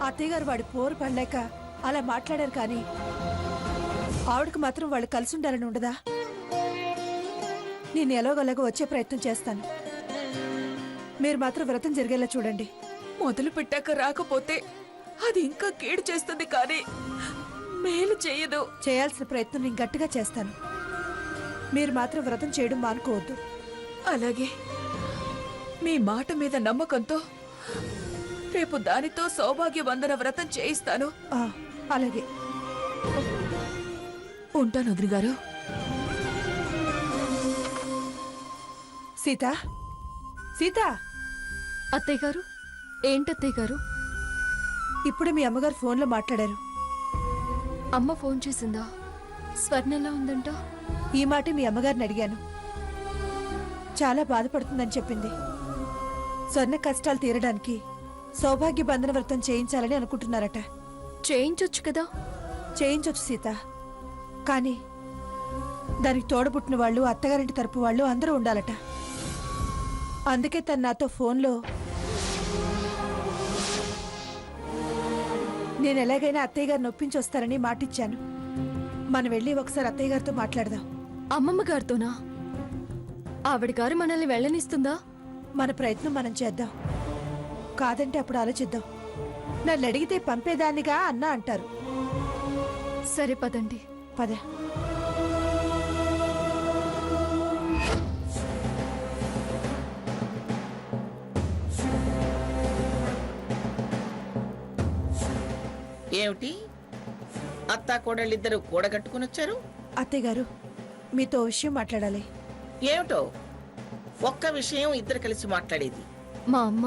అత్తయ్య గారు వాడి పోరు పడలేక అలా మాట్లాడారు, కానీ ఆవిడకి మాత్రం వాళ్ళు కలిసి ఉండాలని ఉండదా? నేను ఎలాగోలాగో వచ్చే ప్రయత్నం చేస్తాను. మీరు మాత్రం వ్రతం జరిగేలా చూడండి. మొదలు పెట్టాక రాకపోతే అది ఇంకా కీడు చేస్తుంది, కానీ మేలు చేయదు. చేయాల్సిన ప్రయత్నం నేను గట్టిగా చేస్తాను. మీరు మాత్రం వ్రతం చేయడం మానుకోవద్దు. అలాగే, మీ మాట మీద నమ్మకంతో రేపు దానితో సౌభాగ్య వందన వ్రతం చేయిస్తాను. అలాగే. ఉంటాను వదిన గారు. సీత, సీత. అత్తయ్య గారు, ఏంటత్తయ్య గారు? ఇప్పుడే మీ అమ్మగారు ఫోన్లో మాట్లాడారు. అమ్మ ఫోన్ చేసిందా? స్వర్ణ ఎలా ఉందంట? ఈ మాట మీ అమ్మగారిని అడిగాను. చాలా బాధపడుతుందని చెప్పింది. స్వర్ణ కష్టాలు తీరడానికి సౌభాగ్య బంధన వ్రతం చేయించాలని అనుకుంటున్నారట. చేయించొచ్చు కదా? చేయించొచ్చు సీత, కానీ దానికి తోడబుట్టిన వాళ్ళు, అత్తగారింటి తరపు వాళ్ళు అందరూ ఉండాలట. అందుకే తను నాతో ఫోన్లో నేను ఎలాగైనా అత్తయ్య గారిని ఒప్పించి వస్తారని మాటిచ్చాను. మనం వెళ్ళి ఒకసారి అత్తయ్య గారితో మాట్లాడదాం. అమ్మమ్మ గారితోనా? ఆవిడ గారు మనల్ని వెళ్ళనిస్తుందా? మన ప్రయత్నం మనం చేద్దాం. కాదంటే అప్పుడు ఆలోచిద్దాం. నన్ను అడిగితే పంపేదాన్నిగా అన్నా అంటారు. సరే పదండి. పద. ఏమిటి, అత్తా కోడళ్ళిద్దరూ కూడగట్టుకుని వచ్చారు? అత్తయ్య గారు, మీతో విషయం మాట్లాడాలి. ఏమిటో? ఒక్క విషయం ఇద్దరు కలిసి మాట్లాడేది. మా అమ్మ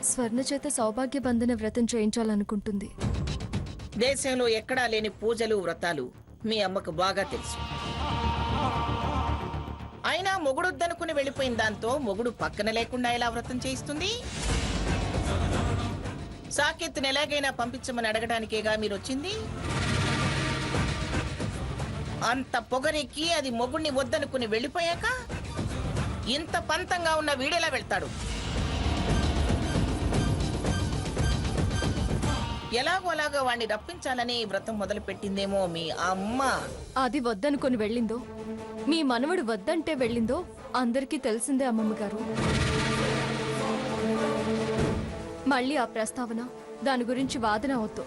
స్వర్ణ చేత సౌభాగ్య బంధన వ్రతం చేయించాలనుకుంటుంది. దేశంలో ఎక్కడా లేని పూజలు, వ్రతాలు మీ అమ్మకు బాగా తెలుసు. అయినా మొగుడొద్దనుకుని వెళ్ళిపోయిన దాంతో మొగుడు పక్కన లేకుండా ఎలా వ్రతం చేయిస్తుంది? సాకేత్తుని ఎలాగైనా పంపించమని అడగడానికేగా మీరు వచ్చింది. అంత పొగరెక్కి అది మొగుడిని వద్దనుకుని వెళ్ళిపోయాక ఇంత పంతంగా ఉన్న వీడెలా వెళ్తాడు? ఎలాగో అలాగా వాణ్ణి రప్పించాలని వ్రతం మొదలు పెట్టిందేమో మీ అమ్మ. అది వద్దనుకొని వెళ్ళిందో, మీ మనవడు వద్దంటే వెళ్ళిందో అందరికీ తెలిసిందే అమ్మమ్మ గారు. మళ్ళీ ఆ ప్రస్తావన, దాని గురించి వాదన వద్దు.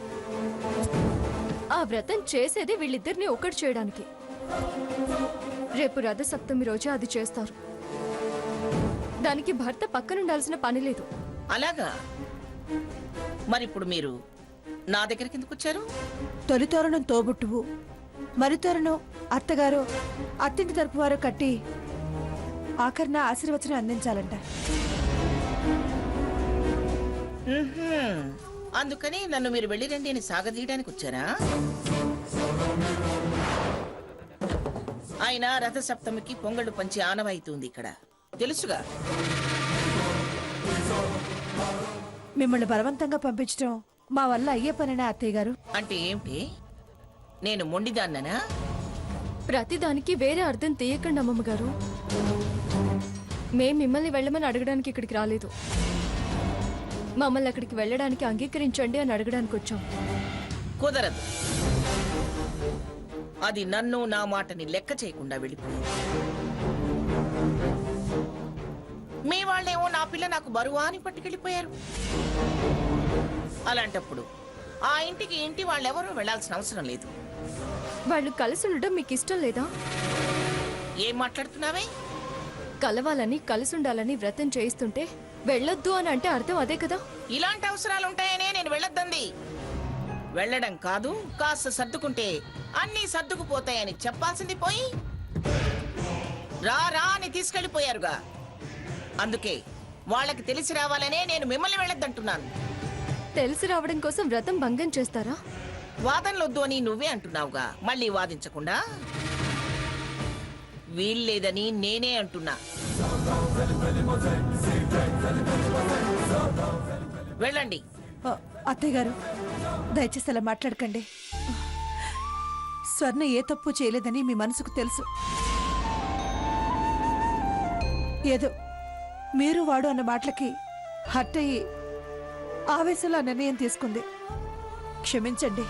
ఆ వ్రతం చేసేది వీళ్ళిద్దరిని ఒకటి చేయడానికి. రేపు రథసప్తమి రోజే అది చేస్తారు. దానికి భర్త పక్కనుండాల్సిన పని లేదు. అలాగా? మరిప్పుడు మీరు నా దగ్గరికి ఎందుకు వచ్చారు? తొలి తోరణం తోబుట్టువు, మరి తోరణం అత్తగారు, అత్తింటి తరపు వారు కట్టి ఆఖరిన ఆశీర్వచనం అందించాలంట. అందుకని నన్ను మీరు వెళ్ళి రండి అని సాగదీయడానికి వచ్చారా? ఆయన రథసప్తమికి పొంగళ్ళు పంచి ఆనవాయితుంది ఇక్కడ, తెలుసుగా. మిమ్మల్ని బలవంతంగా పంపించడం మా వల్ల అయ్యే పనేనా అత్తయ్య గారు? అంటే ఏమిటి? నేను మొండిదాన్ననా? ప్రతిదానికి వేరే అర్థం తీయకండి అమ్మమ్మ గారు. మేం మిమ్మల్ని వెళ్ళమని అడగడానికి ఇక్కడికి రాలేదు. మమ్మల్ని అక్కడికి వెళ్ళడానికి అంగీకరించండి అని అడగడానికి వచ్చాం. కుదరదు. అది నన్ను, నా మాటని లెక్క చేయకుండా వెళ్ళిపోయింది. మీ వాళ్ళేమో నా పిల్ల నాకు బరువా అని పట్టుకెళ్ళిపోయారు. అలాంటప్పుడు ఆ ఇంటికి ఇంటి వాళ్ళెవరూ వెళ్లాల్సిన అవసరం లేదు. వాళ్ళు కలిసి ఉండడం మీకు ఇష్టం లేదా? ఏం మాట్లాడుతున్నావే? కలవాలని, కలిసి ఉండాలని వ్రతం చేయిస్తుంటే వెళ్ళొద్దు అని అంటే అర్థం అదే కదా. ఇలాంటి అవసరాలు ఉంటాయనే నేను వెళ్ళొద్దంది. వెళ్ళడం కాదు, కాస్త సర్దుకుంటే అన్నీ సర్దుకుపోతాయని చెప్పాల్సింది పోయి రా రా అని తీసుకెళ్లిపోయారుగా. అందుకే వాళ్ళకి తెలిసి రావాలనే నేను మిమ్మల్ని వెళ్ళొద్దంటున్నాను. తెలిసి రావడం కోసం వ్రతం భంగం చేస్తారా? వాదనలొద్దు అని నువ్వే అంటున్నావుగా, మళ్ళీ వాదించకుండా. వీల్లేదని నేనే అంటున్నా. వెళ్ళండి. అత్తయ్య గారు, దయచేసి అలా మాట్లాడకండి. స్వర్ణ ఏ తప్పు చేయలేదని మీ మనసుకు తెలుసు. ఏదో మీరు వాడు అన్న మాటలకి హర్ట్ అయ్యి ఆవేశంలో నిర్ణయం తీసుకుంది. క్షమించండి.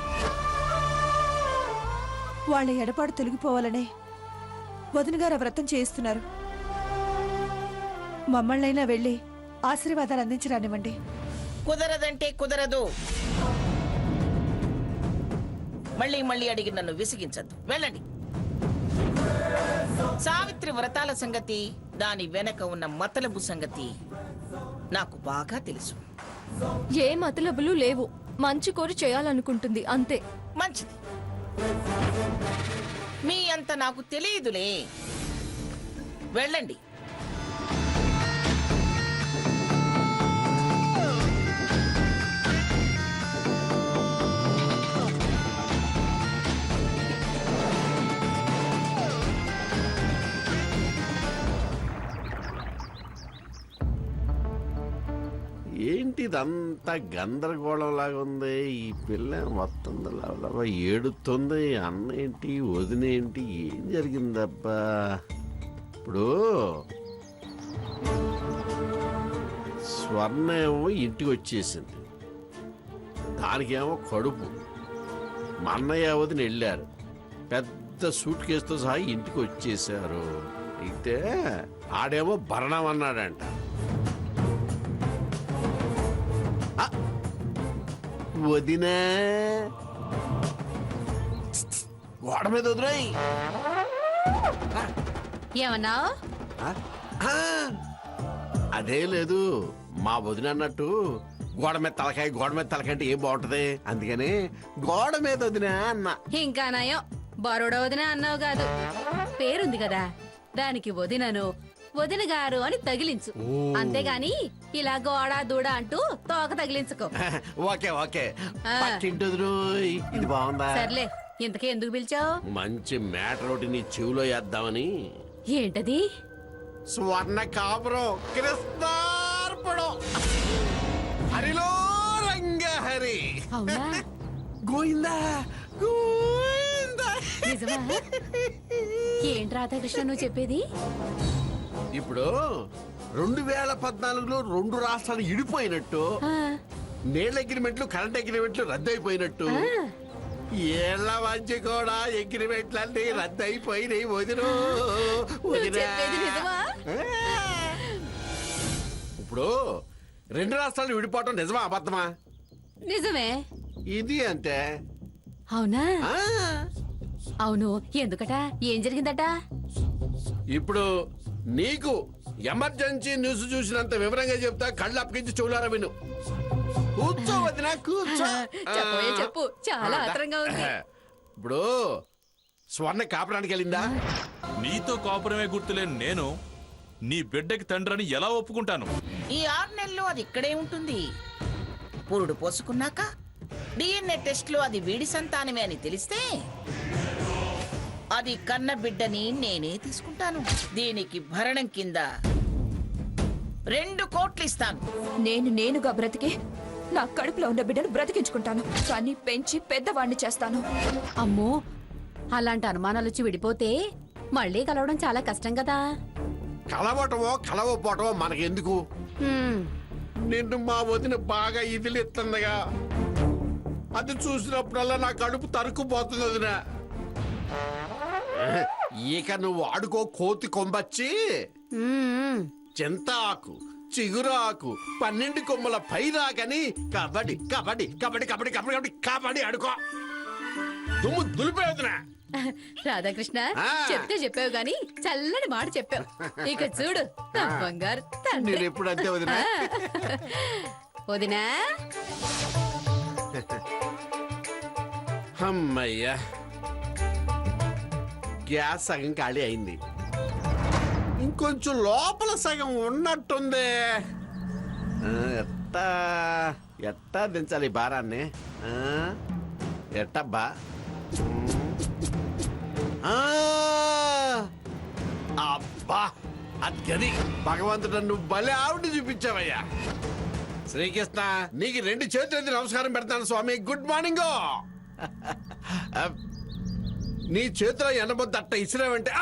వాళ్ళ ఎడపాటు తొలగిపోవాలనే వదిన గారు ఆ వ్రతం చేయిస్తున్నారు. మమ్మల్నైనా వెళ్ళి ఆశీర్వాదాలు అందించరానివ్వండి. కుదరదంటే కుదరదు. మళ్ళీ మళ్ళీ అడిగి నన్ను విసిగించద్దు. వెళ్ళండి. సావిత్రి వ్రతాల సంగతి, దాని వెనక ఉన్న మతలబు సంగతి నాకు బాగా తెలుసు. ఏ మతలబులు లేవు. మంచి కోరి చేయాలనుకుంటుంది అంతే. మంచిది. మీ అంత నాకు తెలియదులే. వెళ్ళండి. ఏంటి ఇదంతా గందరగోళంలాగా ఉంది? ఈ పిల్ల వస్తుంది, లవలవ ఏడుతుంది. అన్న ఏంటి, వదిన ఏంటి, ఏం జరిగిందబ్బా? ఇప్పుడు స్వర్ణ ఏమో ఇంటికి వచ్చేసింది, దానికేమో కడుపు. మా అన్నయ్య వదిన వెళ్ళారు, పెద్ద సూట్ కేసుతో సహా ఇంటికి వచ్చేసారు. అయితే ఆడేమో భరణం అన్నాడంట. వదినా గోడ మీద వదిలేయ్. ఏమన్నా అదే లేదు, మా వదిన అన్నట్టు గోడ మీద తలకాయ అంటే ఏం బాగుంటది, అందుకని గోడ మీద వదినా అన్న. ఇంకా నయం, బరోడా వదిన అన్నావు కాదు. పేరుంది కదా, దానికి వదినను వదిన గారు అని తగిలించు. అంతేగాని ఇలా గోడ దూడ అంటూ తోక తగిలించుకో. Okay okay. ఆ. పక్కింటి వదిలోయ్, ఇది బాగుందా? సర్లే, ఇంతకీ ఎందుకు పిలిచావు? మంచి మ్యాటర్ ఒకటి నీ చెవిలో వేద్దామని. ఏంటది? స్వర్ణ కాపురం కృష్ణార్పణం, హరిలో రంగహరి. అవునా? గోయిందా గోయిందా. నిజమా? ఏంటి రాధాకృష్ణ నువ్వు చెప్పేది? ఇప్పుడు 2014లో 2 రాష్ట్రాలు ఇడిపోయినట్టు, ఆ, నీళ్ళ అగ్రిమెంట్లు కరెంట్ అగ్రిమెంట్లు రద్దయిపోయినట్టు, ఏళ్ల మధ్య కూడా అగ్రిమెంట్లన్నీ రద్దయిపోయినాయి. వదిను నువ్వు చెప్పేది నిజమా? ఇప్పుడు 2 రాష్ట్రాలు విడిపోవటం నిజమా అబద్ధమా? నిజమే. ఇది అంతే. అవునా? ఆ, అవును, ఎందుకట? ఏం జరిగిందట? ఇప్పుడు నీకు ఎమర్జెన్సీ న్యూస్ చూసినంత వివరంగా చెప్తా, కళ్ళు అప్పగించి చూడారా విను. కూర్చో వదినా, కూర్చో. చెప్పోయే చెప్పు, చాలా ఆత్రంగా ఉంది. ఇప్పుడు స్వర్ణ కాపురానికి వెళ్ళిందా? నీతో కాపురమే గుర్తులేను నేను నీ బిడ్డకి తండ్రిని ఎలా ఒప్పుకుంటాను? ఈ 6 నెలలు అది ఇక్కడే ఉంటుంది. పురుడు పోసుకున్నాక DNA టెస్ట్ లో అది వీడి సంతానమే అని తెలిస్తే అది కన్న బిడ్డని నేనే తీసుకుంటాను. దీనికి భరణం కింద 2 కోట్లు ఇస్తాను. నేనుగా బ్రతికి నా కడుపులో ఉన్న బిడ్డను బ్రతికించుకుంటాను, కానీ పెంచి పెద్దవాణ్ణి చేస్తాను. అమ్మో, అలాంటి అనుమానాలు వచ్చి విడిపోతే మళ్ళీ కలవడం చాలా కష్టం కదా. కలవటమో కలవపోవటమో మనకెందుకు? హ్మ్, నిన్ను మా వదిన బాగా ఇదిలిస్తుందిగా, అది చూసినప్పుడల్లా నా కడుపు తరుక్కుపోతుంది వదిన. ఇక నువ్వు ఆడుకో కోతి కొమ్మచ్చి, హ్మ్. చింతాకు చిగురాకు 12 కొమ్మల పైరాకని కబడ్డీ కబడ్డీ కబడ్డీ కబడ్డీ కబడ్డీ కబడ్డీ ఆడుకో. దుమ్ము దులిపేదినా. రాధాకృష్ణ, ఆ. చెప్తే చెప్పావు గాని చల్లని మాట చెప్పావు. ఇక చూడు నా బంగారు తండ్రి. నేను ఎప్పుడు అంతే వదినా. వదినా, అమ్మయ్యా, గ్యాస్ సగం ఖాళీ అయింది, ఇంకొంచెం లోపల సగం ఉన్నట్టుంది. ఎట్టా ఎట్టా దించాలి ఈ భారాన్ని? ఎట్టబ్బా? అబ్బా, అది భగవంతుడు నువ్వు భలే ఆవిడ చూపించావయ్యా. శ్రీకృష్ణ, నీకు 2 చేతులెత్తి నమస్కారం పెడతాను స్వామి. Good morning. నీ చేతిలో ఎనబొద్దు అట్ట ఇసిరావంటే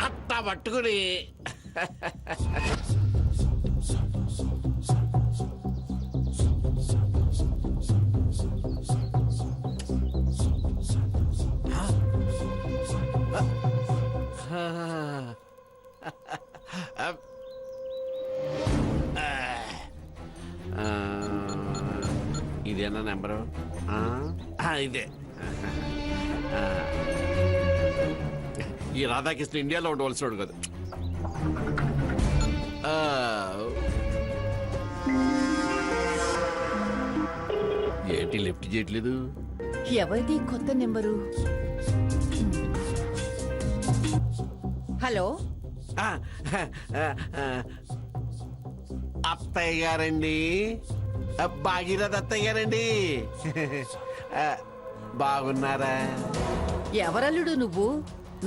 అట్ట పట్టుకుని ఇదేనా నెంబరు ఇదే ఆ. ఈ రాధాకృష్ణ ఇండియాలో ఉండవలసినోడు కదా ఏంటి లిఫ్ట్ చేయట్లేదు? ఎవరిది కొత్త నెంబరు? హలో, ఆ, అత్తయ్య గారండి, భాగీరథ అత్తయ్య గారండి. బాగున్నారా? ఎవరల్లుడు నువ్వు?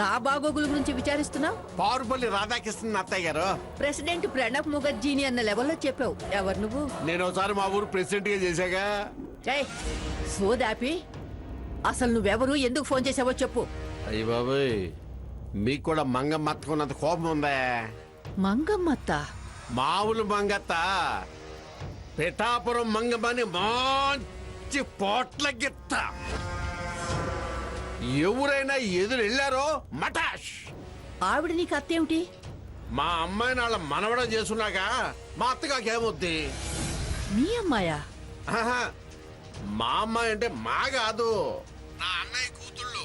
నా బాగోగుల గురించి విచారిస్తున్నావు? పారుపల్లి రాధాకృష్ణ అత్తయ్య గారు. ప్రెసిడెంట్ ప్రణబ్ ముఖర్జీని అన్న లెవెల్లో చెప్పావు. ఎవరు నువ్వు? నేను ఒకసారి మా ఊరు ప్రెసిడెంట్ గా చేశాగా. ఏయ్, సోదాపి, అసలు నువ్వెవరు, ఎందుకు ఫోన్ చేసావో చెప్పు. అయ్య బాబోయ్, మీకు కూడా మంగమ్మ అత్తకున్నంత కోపం ఉందా? మంగమ్మత్త? మామూలు మంగత్త, పిఠాపురం మంగమ్మని మంచి పోట్ల గిత్త. ఎవరైనా ఎదురు వెళ్ళారో మటాష్. ఆవిడ నీకు అత్తేమిటి? మా అమ్మాయిని వాళ్ళ మనవడం చేస్తున్నాక మా అత్తగాకేమొద్ది? నీ అమ్మాయా? ఆహా, మా అమ్మాయి అంటే మా కాదు, నా అన్నయ్య కూతుళ్ళు.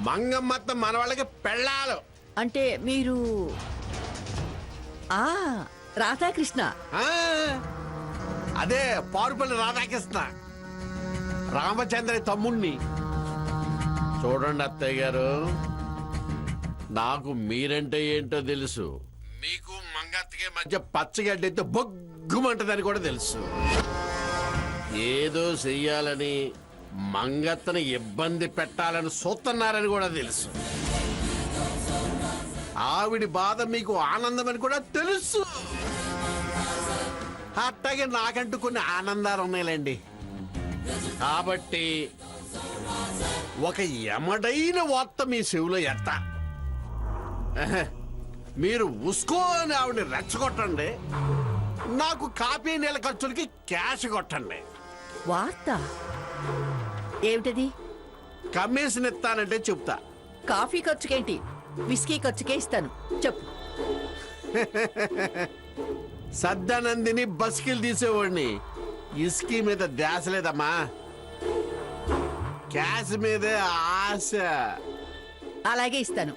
మంగమ్మత్త మన వాళ్ళకి పెళ్ళాలు. అంటే మీరు ఆ రాధాకృష్ణ? ఆ, అదే పారుపల్లి రాధాకృష్ణ, రామచంద్ర తమ్ముణ్ణి. చూడండి అత్తయ్య గారు, నాకు మీరంటే ఏంటో తెలుసు, మీకు మంగత్తకి మధ్య పచ్చగడ్డైతే బొగ్గుమంటదని కూడా తెలుసు. ఏదో చెయ్యాలని, మంగత్తని ఇబ్బంది పెట్టాలని చూస్తున్నారని కూడా తెలుసు. ఆవిడి బాధ మీకు ఆనందమని కూడా తెలుసు. అట్టాగే నాకంటూ కొన్ని ఆనందాలు ఉన్నాయిలేండి. కాబట్టి ఒక ఎమడైన వార్త మీ చెవిలో ఎత్త. మీరు ఉస్కో అని ఆవిడని రెచ్చగొట్టండి, నాకు కాపీ నెల ఖర్చులకి క్యాష్ కొట్టండి. వార్త ఏమిటది? కమిషన్ ఇస్తానంటే చెప్తా. కాఫీ ఖర్చుకేంటి, విస్కీ ఖర్చుకే ఇస్తాను, చెప్పు. సద్దానందిని బస్కిల్ తీసేవాడిని. ఇస్కీ మీద ధ్యాస లేదమ్మా, క్యాష్ మీదే ఆశ. అలాగే ఇస్తాను.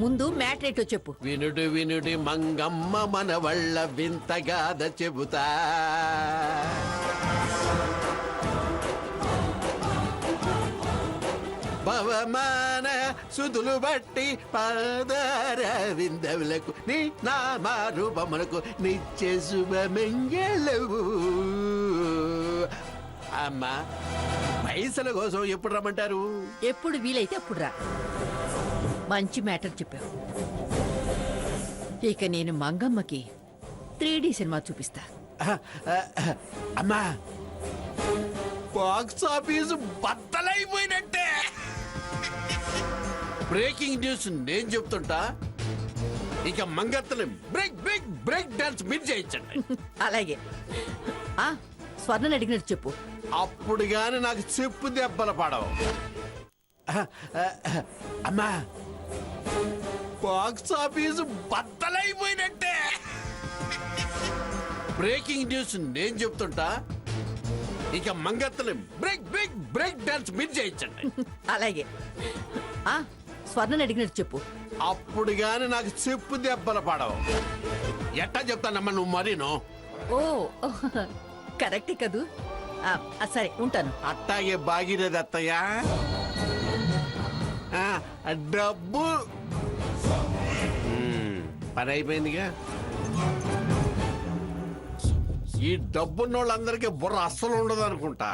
ముందు మ్యాట్రేటో చెప్పు. వినుడు వినుడి మంగమ్మ మన వళ్ళ వింతగాద చెబుతా. పవమాన సుదులు బట్టి పాదార విందవులకు నీ నామా రూపములకు నిత్య శుభమంగళవు. అమ్మా, పైసల కోసం ఎప్పుడు రమ్మంటారు? ఎప్పుడు వీలైతే అప్పుడు రా. మంచి మ్యాటర్ చెప్పావు. ఇక నేను మంగమ్మకి 3D సినిమా చూపిస్తా. అమ్మా, బాక్స్ ఆఫీసు బద్దలైపోయినట్టే. బ్రేకింగ్ న్యూస్ నేను చెప్తుంటా, ఇక మంగత్తని బ్రేక్ బ్రేక్ బ్రేక్ డాన్స్ మీరు చేయించండి. అలాగే. ఆ స్వర్ణని అడిగినట్టు చెప్పు. అప్పుడు గాని నాకు చెప్పు దెబ్బలు పడవు. అమ్మా, బాక్స్ ఆఫీసు బద్దలైపోయినట్టే. బ్రేకింగ్ న్యూస్ నేను చెప్తుంటా, ఇక మంగత్తని బ్రేక్ బ్రేక్ బ్రేక్ డాన్స్ మీరు చేయించండి. అలాగే. ఆ స్వర్ణని అడిగినట్టు చెప్పు. అప్పుడు గాని నాకు చెప్పు దెబ్బలు పడవు. ఎట్టా చెప్తానమ్మా నువ్వు మరీను? ఓ కరెక్టే కదూ. సరే ఉంటాను. అట్టాగే బాగిరేది అత్తయ్య. డబ్బు పని అయిపోయిందిగా. ఈ డబ్బున్న వాళ్ళందరికీ బుర్ర అస్సలు ఉండదు అనుకుంటా.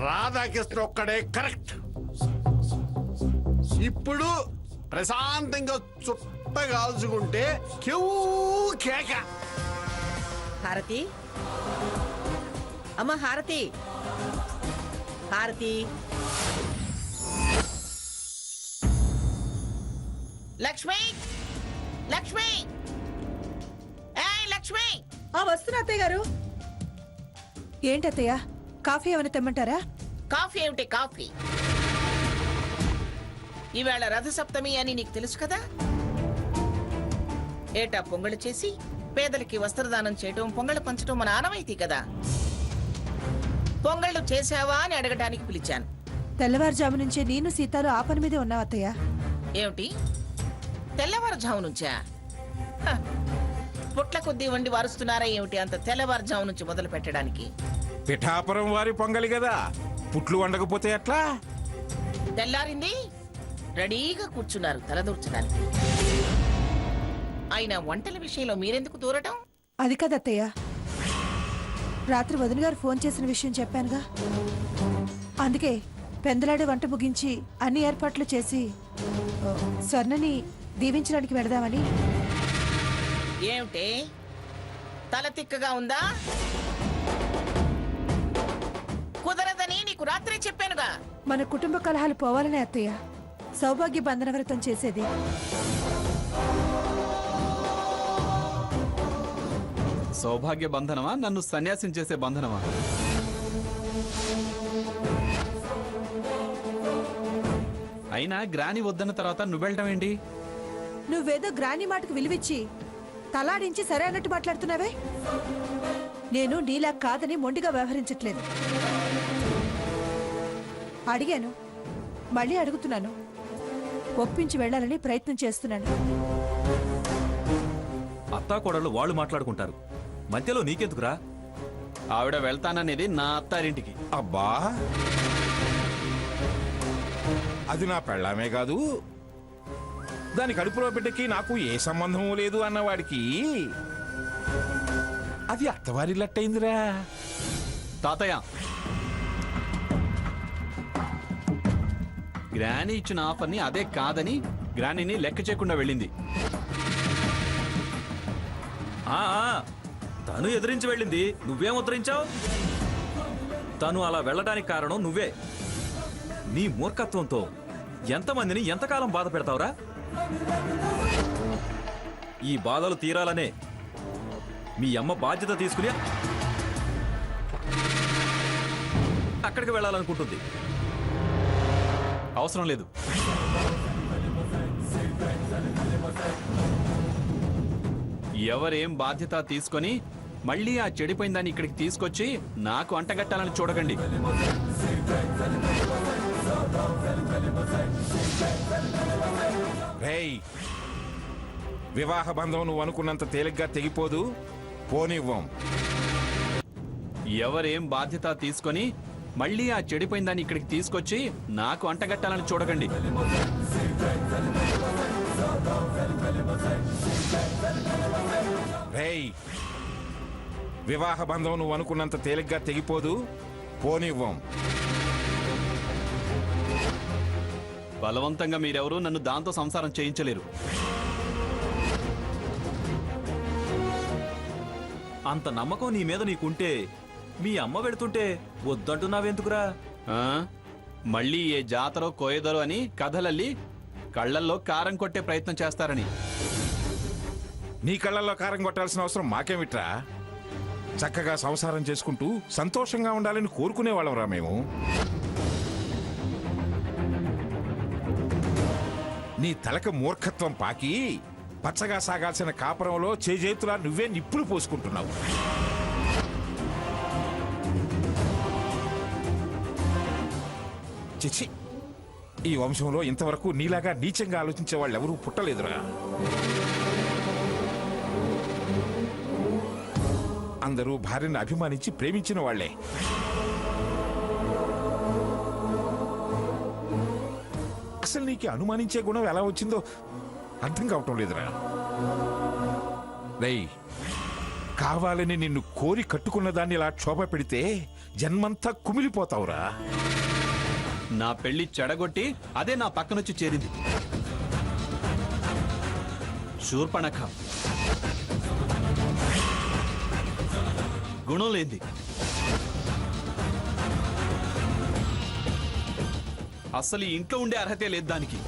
రాధాకృష్ణ ఒక్కడే కరెక్ట్. ఇప్పుడు ప్రశాంతంగా చుట్ట కాల్చుకుంటే క్యూ కేక. హారతి, అమ్మ హారతి, హారతి. లక్ష్మి, లక్ష్మి, ఏయ్ లక్ష్మి. వస్తున్నా అత్తయ్య గారు. ఏంటి అత్తయ్య, కాఫీ ఏమైనా తెమ్మంటారా? కాఫీ ఏమిటి కాఫీ? ఈవేళ రథసప్తమి అని నీకు తెలుసు కదా. ఏటా పొంగళ్ళు చేసి పేదలకి వస్త్రదానం చేయటం, పొంగళ్ళు పంచడం మన ఆనవాయితీ కదా. పొంగళ్ళు చేసావా అని అడగడానికి పిలిచాను. తెల్లవారుజాము నుంచే నేను సీతాలు ఆ పని మీదే ఉన్నావు అత్తయ్య. ఏమిటి తెల్లవారుజాము నుంచా? హ, పుట్ల కొద్దీ వండి వారుస్తున్నారా ఏమిటి అంత తెల్లవారుజాము నుంచి మొదలు పెట్టడానికి? పిఠాపురం వారి పొంగలి కదా, పుట్లు వండకపోతే ఎట్లా? తెల్లారింది, రెడీగా కూర్చున్నారు తలదూర్చడానికి. అయినా వంటల విషయంలో మీరెందుకు దూరటం? అది కాదు అత్తయ్య, రాత్రి వదిన గారు ఫోన్ చేసిన విషయం చెప్పానుగా, అందుకే పెందలాడే వంట ముగించి అన్ని ఏర్పాట్లు చేసి స్వర్ణని దీవించడానికి వెడదామని. ఏమిటి తల తిక్కగా ఉందా? కుదరదని నీకు రాత్రే చెప్పానుగా. మన కుటుంబ కలహాలు పోవాలనే అత్తయ్య సౌభాగ్య బంధన వ్రతం చేసేది. సౌభాగ్య బంధనమా, నన్ను సన్యాసం చేసే బంధనమా? అయినా గ్రాని వద్దన్న తర్వాత నువ్వెళ్ళటం ఏంటి? నువ్వేదో గ్రాని మాటకు విలువిచ్చి తలాడించి సరే అన్నట్టు మాట్లాడుతున్నావే. నేను నీలా కాదని మొండిగా వ్యవహరించట్లేదు. అడిగాను, మళ్ళీ అడుగుతున్నాను, ఒప్పించి వెళ్ళాలని ప్రయత్నం చేస్తున్నాను. అత్తాకోడళ్ళు వాళ్ళు మాట్లాడుకుంటారు, మధ్యలో నీకెందుకురా? ఆవిడ వెళ్తాననేది నా అత్తారింటికి. అబ్బా, అది నా పెళ్ళామే కాదు, దాని కడుపులో బిడ్డకి నాకు ఏ సంబంధము లేదు అన్నవాడికి అది అత్తవారి లట్టయిందిరా. తాతయ్య, గ్రాని ఇచ్చిన ఆఫర్ని అదే కాదని గ్రానీని లెక్క చేయకుండా వెళ్ళింది. ఆ, తను ఎదిరించి వెళ్ళింది, నువ్వేం ఉద్ధరించావు? తను అలా వెళ్ళడానికి కారణం నువ్వే. నీ మూర్ఖత్వంతో ఎంతమందిని ఎంతకాలం బాధ పెడతావురా? ఈ బాధలు తీరాలనే మీ అమ్మ బాధ్యత తీసుకుని అక్కడికి వెళ్ళాలనుకుంటుంది. అవసరం లేదు. ఎవరేం బాధ్యత తీసుకొని మళ్ళీ ఆ చెడిపోయిన దాన్ని ఇక్కడికి తీసుకొచ్చి నాకు అంటగట్టాలని చూడకండి. రేయ్, వివాహ బంధం నువ్వు అనుకున్నంత తేలిగ్గా తెగిపోదు, పోనివ్వం. ఎవరేం బాధ్యత తీసుకొని మళ్ళీ ఆ చెడిపోయిన దాన్ని ఇక్కడికి తీసుకొచ్చి నాకు అంటగట్టాలని చూడకండి. రేయ్, వివాహ బంధం నువ్వు అనుకున్నంత తేలిగ్గా తెగిపోదు, పోనివ్వం. బలవంతంగా మీరెవరూ నన్ను దాంతో సంసారం చేయించలేరు. అంత నమ్మకం నీ మీద నీకుంటే మీ అమ్మ వెళుతుంటే వద్దంటున్నావెందుకురా? ఆ? మళ్ళీ ఏ జాతరో కోయదరో అని కథలల్లి కళ్ళల్లో కారం కొట్టే ప్రయత్నం చేస్తారని. నీ కళ్ళల్లో కారం కొట్టాల్సిన అవసరం మాకేమిట్రా? చక్కగా సంసారం చేసుకుంటూ సంతోషంగా ఉండాలని కోరుకునేవాళ్ళంరా మేము. నీ తలక మూర్ఖత్వం పాకి పచ్చగా సాగాల్సిన కాపురంలో చేజేతులా నువ్వే నిప్పులు పోసుకుంటున్నావు. చిచి, ఈ వంశంలో ఇంతవరకు నీలాగా నీచంగా ఆలోచించే వాళ్ళు ఎవరూ పుట్టలేదురా. అందరూ భార్యను అభిమానించి ప్రేమించిన వాళ్లే. అసలు నీకు అనుమానించే గుణం ఎలా వచ్చిందో అర్థం కావటం లేదురా. రేయ్, కావాలని నిన్ను కోరి కట్టుకున్న దాన్ని ఇలా క్షోభ పెడితే జన్మంతా కుమిలిపోతావురా. నా పెళ్లి చెడగొట్టి అదే నా పక్కనొచ్చి చేరింది. శూర్పణఖ గుణం లేంది. అసలు ఈ ఇంట్లో ఉండే అర్హతే లేదు దానికి.